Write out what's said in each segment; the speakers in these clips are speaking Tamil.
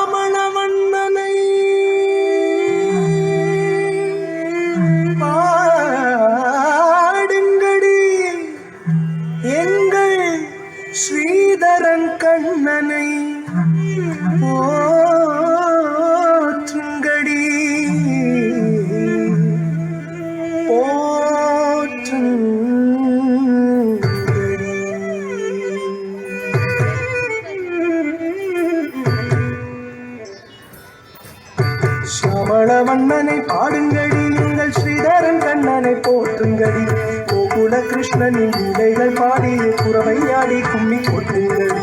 ஷியாமளவண்ணனை பாடுங்கடி எங்கள் ஸ்ரீதரன் கண்ணனை போற்றுங்கடி ஷியாமளவண்ணனை பாடுங்கடி எங்கள் ஸ்ரீதரன் கண்ணனை போற்றுங்கடி கோகுல கிருஷ்ணனின் லீலைகள் பாடி குரவை ஆடி கும்மி கொட்டுங்கடி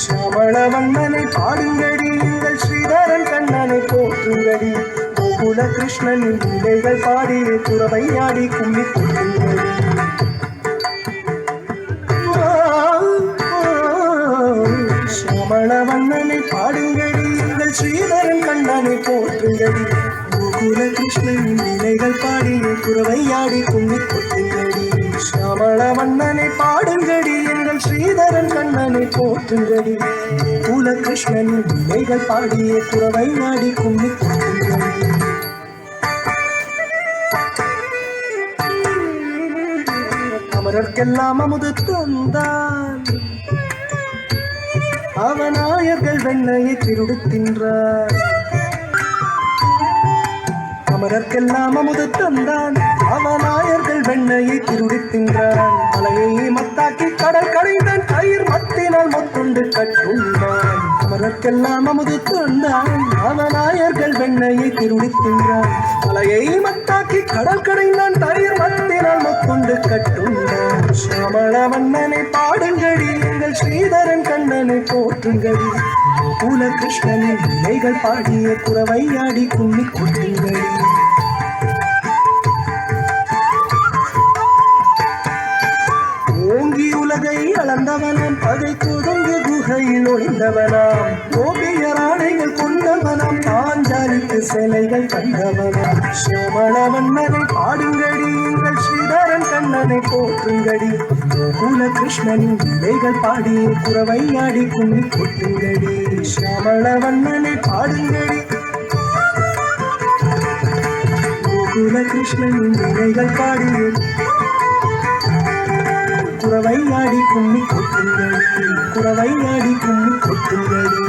ஷியாமளவண்ணனை பாடுங்கடி எங்கள் ஸ்ரீதரன் கண்ணனை போற்றுங்கடி கோகுல கிருஷ்ணனின் லீலைகள் பாடி குரவை ஆடி கும்மி கொட்டுங்கடி ஷியாமளவண்ணனை பாடுங்கடி எங்கள் ஸ்ரீதரன் கண்ணனை போற்றுங்கடி கோகுல கிருஷ்ணனின் லீலைகள் பாடி குரவையாடி கும்மி கொட்டுங்கடி ஷியாமளவண்ணனை பாடுங்கடி எங்கள் ஸ்ரீதரன் கண்ணனை போற்றுங்கடி கோகுல கிருஷ்ணனின் லீலைகள் பாடி குரவையாடி கும்மி கொட்டுங்கடி அமரர்க்கெல்லாம் அமுது தந்தான் அவனாயர்கள் வெண்ணையை திருடு தின்றார் அமரர்க்கெல்லாம் அமுது தந்தான் அவனாயர்கள் வெண்ணையை திருடி தின்றான் மலையை மத்தாக்கி கடல் கடைந்தான் கயிர் மத்தினால் மொத்துண்டு கட்டுண்டான் அமரர்க்கெல்லாம் அமுது தந்தான் அவனாயர்கள் வெண்ணையை திருடி தின்றான் மலையை மத்தாக்கி கடல் கடைந்தான் கயிர் மத்தினால் மொத்துண்டு கட்டுண்டான் ஷியாமளவண்ணனை பாடுங்கடி எங்கள் ஸ்ரீதரன் கண்ணனை போற்றுங்கடி கோகுல கிருஷ்ணனின் லீலைகள் பாடிய குரவையாடி கும்மி கொட்டுங்கடி ஓங்கி உலகை அளந்தவனாம் பகை குதங்கு குகையில் ஒளிந்தவனாம் கோபியர் ஆணைகள் கொண்டவனாம் பாஞ்சாலிக்கு சிலைகள் கண்டவனாம் ஷியாமளவண்ணனை பாடுங்கடி எங்கள் ஸ்ரீதரன் கண்ணனை போற்றுங்கடி கோகுல கிருஷ்ணனின் லீலைகள் பாடி குரவையாடி கும்மி கொட்டுங்கடி ஷியாமளவண்ணனை பாடுங்கடி கோகுல கிருஷ்ணனின் லீலைகள் பாடி குரவையாடி கும்மி கொட்டுங்கடி குரவையாடி கும்மி கொட்டுங்கடி